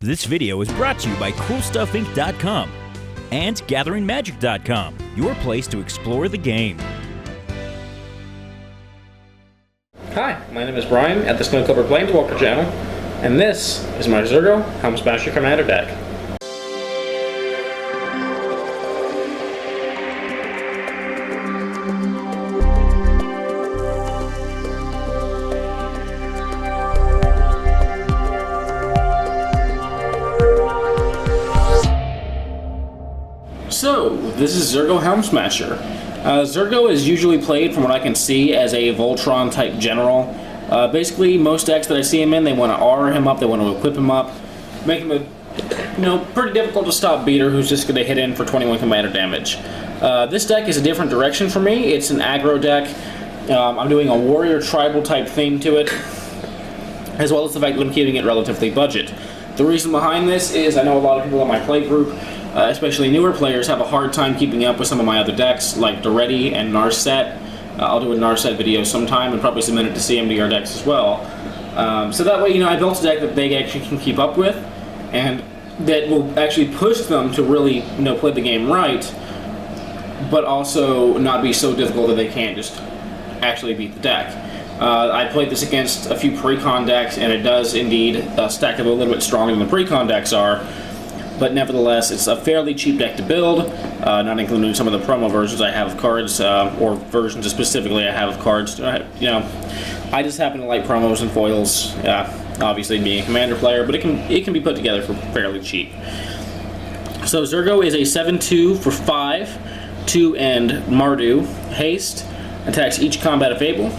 This video is brought to you by CoolStuffInc.com and GatheringMagic.com, your place to explore the game. Hi, my name is Brian at the Snowcover Planeswalker channel, and this is my Zurgo Helmsmasher Commander deck. So, this is Zurgo Helmsmasher. Zurgo is usually played, from what I can see, as a Voltron type general. Basically, most decks that I see him in, they want to aura him up, they want to equip him up, make him a pretty difficult to stop beater who's just going to hit in for 21 commander damage. This deck is a different direction for me. It's an aggro deck. I'm doing a warrior tribal type theme to it, as well as the fact that I'm keeping it relatively budget. The reason behind this is I know a lot of people in my play group, especially newer players, have a hard time keeping up with some of my other decks, like Doretti and Narset. I'll do a Narset video sometime and probably submit it to CMDR decks as well. So that way, I built a deck that they actually can keep up with, and that will actually push them to really, play the game right, but also not be so difficult that they can't just actually beat the deck. I played this against a few pre-con decks, and it does indeed stack up a little bit stronger than the pre-con decks are. But nevertheless, it's a fairly cheap deck to build, not including some of the promo versions I have of cards, or versions specifically I have of cards. I just happen to like promos and foils, obviously being a commander player, but it can be put together for fairly cheap. So Zurgo is a 7/2 for 5, 2 and Mardu, haste, attacks each combat if able,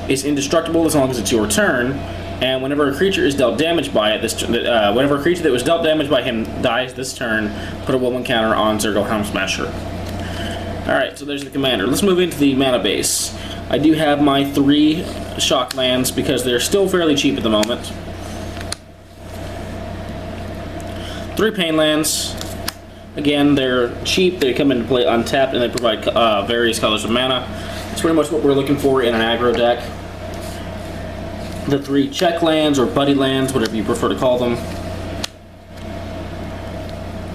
is indestructible as long as it's your turn, and whenever a creature is dealt damage by it, whenever a creature that was dealt damage by him dies this turn, put a +1 counter on Zurgo Helmsmasher. Alright, so there's the commander. Let's move into the mana base. I do have my 3 shock lands because they're still fairly cheap at the moment. 3 pain lands. Again, they're cheap, they come into play untapped, and they provide various colors of mana. It's pretty much what we're looking for in an aggro deck. The 3 check lands, or buddy lands, whatever you prefer to call them.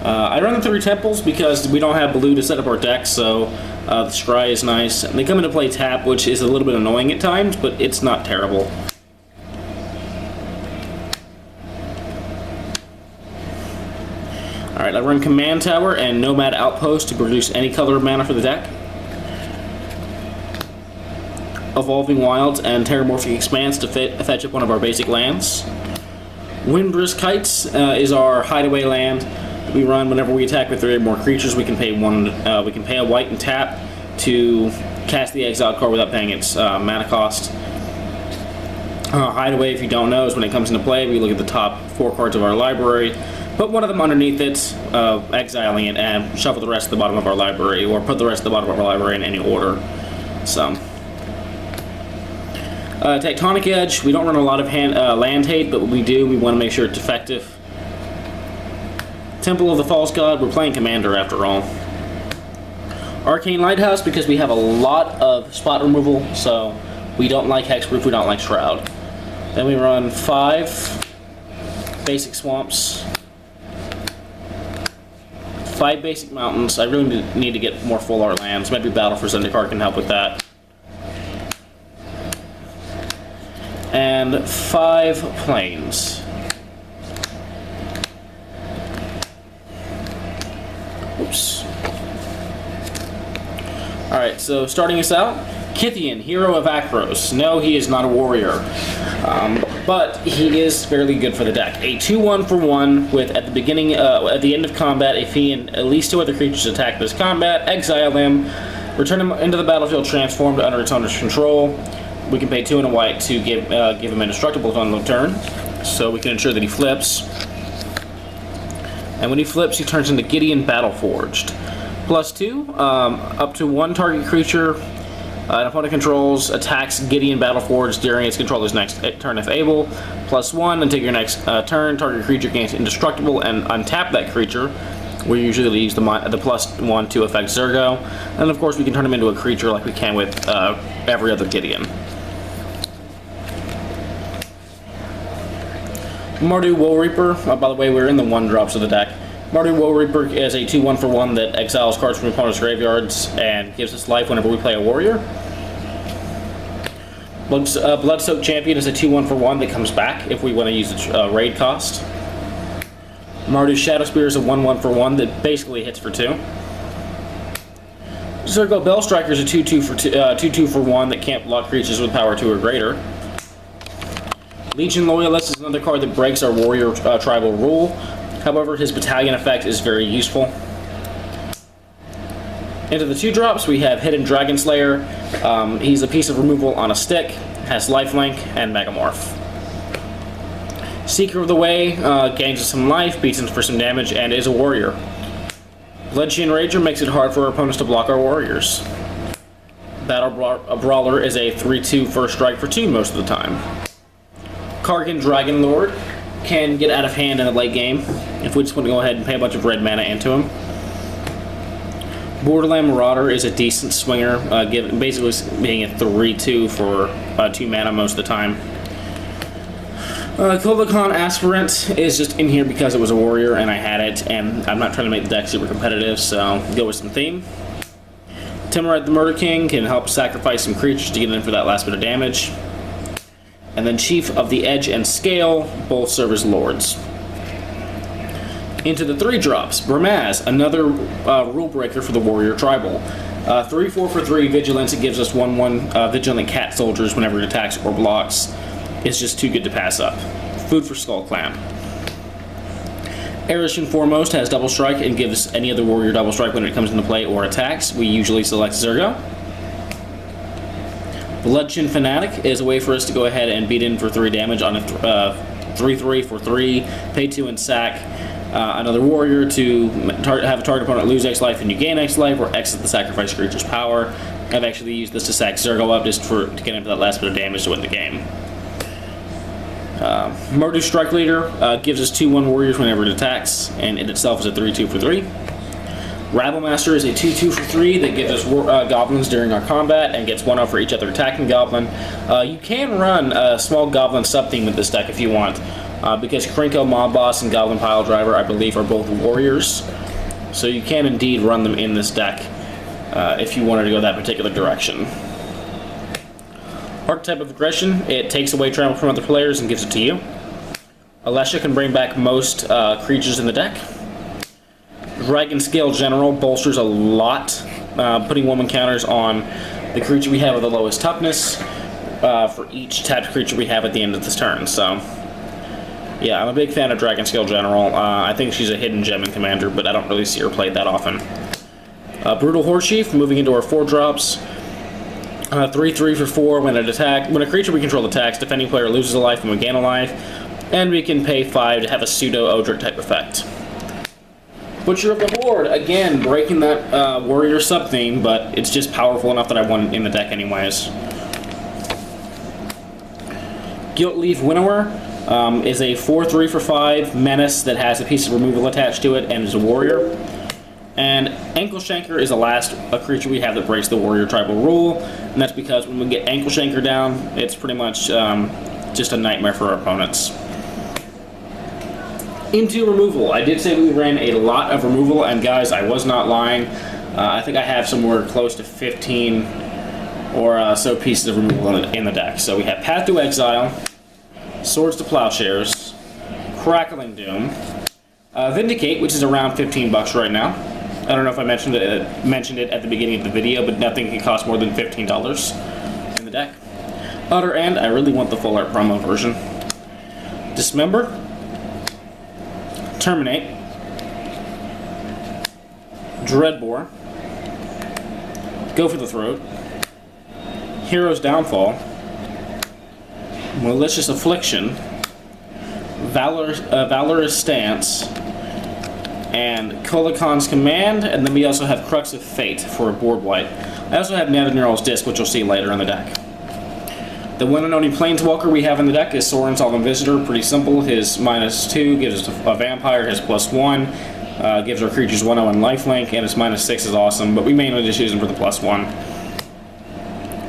I run the 3 temples because we don't have blue to set up our deck, so the scry is nice. And they come into play tap, which is a little bit annoying at times, but it's not terrible. Alright, I run Command Tower and Nomad Outpost to produce any color of mana for the deck. Evolving Wilds and Terramorphic Expanse to fetch up one of our basic lands. Windbrisk Heights is our hideaway land that we run whenever we attack with 3 or more creatures. We can pay a white and tap to cast the exiled card without paying its mana cost. Hideaway, if you don't know, is when it comes into play, we look at the top 4 cards of our library, put one of them underneath it, exiling it, and shuffle the rest at the bottom of our library, or put the rest at the bottom of our library in any order. So. Tectonic Edge, we don't run a lot of land hate, but what we do, we want to make sure it's effective. Temple of the False God, we're playing Commander after all. Arcane Lighthouse, because we have a lot of spot removal, so we don't like Hexproof, we don't like Shroud. Then we run 5 basic swamps, 5 basic mountains. I really need to get more full art lands. Maybe Battle for Zendikar can help with that. And 5 planes. Oops. Alright, so starting us out, Kytheon, hero of Akros. No, he is not a warrior, but he is fairly good for the deck. A 2/1 for 1 with, at the end of combat, if he and at least 2 other creatures attack this combat, exile them, return him into the battlefield transformed under its owner's control. We can pay 2 and a white to give him indestructible on the turn, so we can ensure that he flips. And when he flips, he turns into Gideon Battleforged. +2, up to 1 target creature an opponent controls attacks Gideon Battleforged during its controller's next turn if able. +1, until your next turn, target creature gains indestructible, and untap that creature. We usually use the +1 to affect Zurgo, and of course we can turn him into a creature like we can with every other Gideon. Mardu Woe-Reaper, by the way, we're in the 1-drops of the deck. Mardu Woe-Reaper is a 2-1 for 1 that exiles cards from opponent's graveyards and gives us life whenever we play a warrior. Bloodsoaked Champion is a 2-1 for 1 that comes back if we want to use the raid cost. Mardu Shadowspear is a 1-1 for 1 that basically hits for 2. Zurgo Bellstriker is a 2-2 for 1 that can't block creatures with power 2 or greater. Legion Loyalist is another card that breaks our warrior tribal rule. However, his battalion effect is very useful. Into the 2-drops, we have Hidden Dragonslayer. He's a piece of removal on a stick, has lifelink, and Megamorph. Seeker of the Way gains us some life, beats him for some damage, and is a warrior. Bloodsoaked Rager makes it hard for our opponents to block our warriors. Brawler is a 3-2 first strike for 2 most of the time. Kargan Dragonlord can get out of hand in the late game if we just want to go ahead and pay a bunch of red mana into him. Borderland Marauder is a decent swinger, basically being a 3-2 for 2 mana most of the time. Kolaghan Aspirant is just in here because it was a warrior and I had it, and I'm not trying to make the deck super competitive, so go with some theme. Timorite the Murder King can help sacrifice some creatures to get in for that last bit of damage. And then Chief of the Edge and Scale both serve as lords. Into the 3-drops, Bramaz, another rule breaker for the warrior tribal. 3-4 for 3 vigilance. It gives us 1-1 vigilant cat soldiers whenever it attacks or blocks. It's just too good to pass up. Food for Skull Clamp. Arashin Foremost has double strike and gives any other warrior double strike when it comes into play or attacks. We usually select Zurgo. Bloodshin Fanatic is a way for us to go ahead and beat in for 3 damage on a 3-3 for 3, pay 2 and sack another warrior to have a target opponent lose X life and you gain X life, or exit the sacrifice creature's power. I've actually used this to sack Zurgo up just to get into that last bit of damage to win the game. Mardu Strike Leader gives us 2-1 warriors whenever it attacks, and it itself is a 3-2 for 3. Rabblemaster is a 2-2 for 3 that gives us goblins during our combat and gets 1 for each other attacking goblin. You can run a small goblin sub-theme with this deck if you want, because Krinko, Mob Boss, and Goblin Pile Driver, I believe, are both warriors. So you can indeed run them in this deck if you wanted to go that particular direction. Archetype of Aggression, it takes away travel from other players and gives it to you. Alesha can bring back most creatures in the deck. Dragonscale General bolsters a lot, putting 1 counters on the creature we have with the lowest toughness for each tapped creature we have at the end of this turn. So, yeah, I'm a big fan of Dragonscale General. I think she's a hidden gem in Commander, but I don't really see her played that often. Brutal Horsechief, moving into our 4-drops. 3-3 for 4 when a creature we control attacks, defending player loses a life and we gain a life, and we can pay 5 to have a pseudo Odric type effect. Butcher of the Horde, again, breaking that warrior sub-theme, but it's just powerful enough that I want it in the deck anyways. Guiltleaf Winnower is a 4-3 for 5 menace that has a piece of removal attached to it and is a warrior. And Ankle Shanker is the last creature we have that breaks the warrior tribal rule, and that's because when we get Ankle Shanker down, it's pretty much just a nightmare for our opponents. Into removal. I did say we ran a lot of removal, and guys, I was not lying. I think I have somewhere close to 15 or so pieces of removal in the deck. So we have Path to Exile, Swords to Plowshares, Crackling Doom, Vindicate, which is around $15 right now. I don't know if I mentioned it at the beginning of the video, but nothing can cost more than $15 in the deck. Utter End, I really want the full art promo version. Dismember, Terminate, Dreadbore, Go for the Throat, Hero's Downfall, Malicious Affliction, Valorous Stance, and Kolaghan's Command, and then we also have Crux of Fate for a board wipe. I also have Neanderthals Disc, which you'll see later in the deck. The one and only Planeswalker we have in the deck is Sorin Solemn Visitor. Pretty simple. His -2 gives us a vampire, his +1 gives our creatures 1/0 and lifelink, and his -6 is awesome, but we mainly just use him for the +1.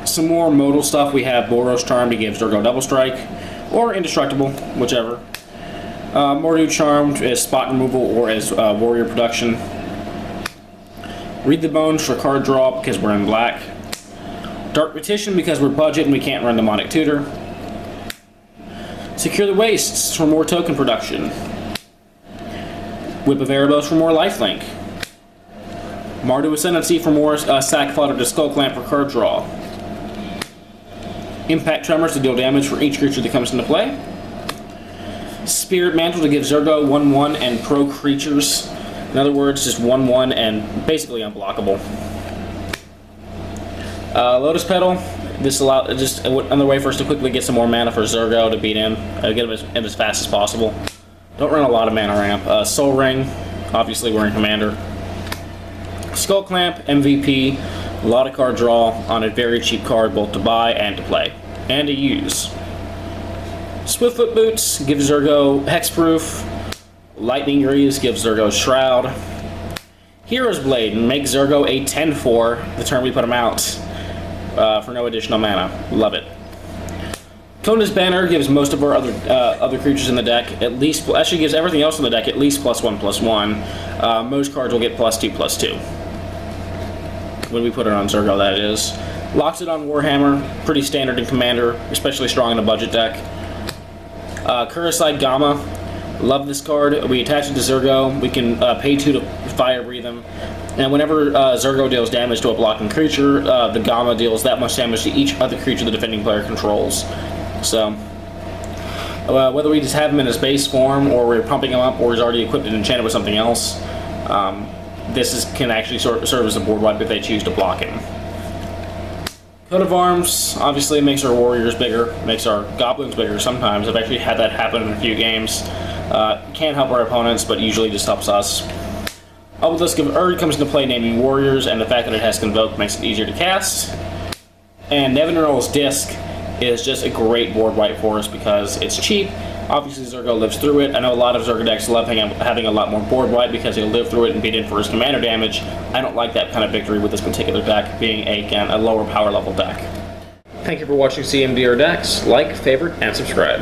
Some more modal stuff. We have Boros Charm to give Zurgo double strike, or Indestructible, whichever. Mardu Charmed as spot removal or as warrior production. Read the Bones for card draw because we're in black. Dark Petition because we're budget and we can't run Demonic Tutor. Secure the Wastes for more token production. Whip of Erebos for more lifelink. Mardu Ascendancy for more Sack Fodder to Skull Clamp for card draw. Impact Tremors to deal damage for each creature that comes into play. Spirit Mantle to give Zurgo 1/1 and pro creatures. In other words, just 1/1 and basically unblockable. Lotus Petal. This allows just another way for us to quickly get some more mana for Zurgo to beat him, get him as fast as possible. Don't run a lot of mana ramp. Soul Ring. Obviously, we're in Commander. Skull Clamp, MVP. A lot of card draw on a very cheap card, both to buy and to play and to use. Swiftfoot Boots gives Zurgo Hexproof. Lightning Greaves gives Zurgo Shroud. Hero's Blade makes Zurgo a 10/4 the turn we put him out for no additional mana. Love it. Kona's Banner gives most of our other creatures in the deck at least, actually gives everything else in the deck at least +1/+1. Most cards will get +2/+2. When we put it on Zurgo, that is. Locks it on Warhammer, pretty standard in Commander, especially strong in a budget deck. Kuraside Gamma, love this card. We attach it to Zurgo, we can pay 2 to Fire Breathe him, and whenever Zurgo deals damage to a blocking creature, the Gamma deals that much damage to each other creature the defending player controls. So, whether we just have him in his base form, or we're pumping him up, or he's already equipped and enchanted with something else, this can actually serve as a board wipe if they choose to block him. Coat of Arms obviously makes our warriors bigger, makes our goblins bigger sometimes. I've actually had that happen in a few games. Can't help our opponents, but usually just helps us. Obelisk of Erd comes into play naming warriors, and the fact that it has Convoke makes it easier to cast. And Nevinyrral's Disc is just a great board wipe for us because it's cheap. Obviously Zurgo lives through it. I know a lot of Zurgo decks love having a lot more board wipe because he'll live through it and beat in for his commander damage. I don't like that kind of victory with this particular deck, being again a lower power level deck. Thank you for watching CMDR Decks. Like, favorite, and subscribe.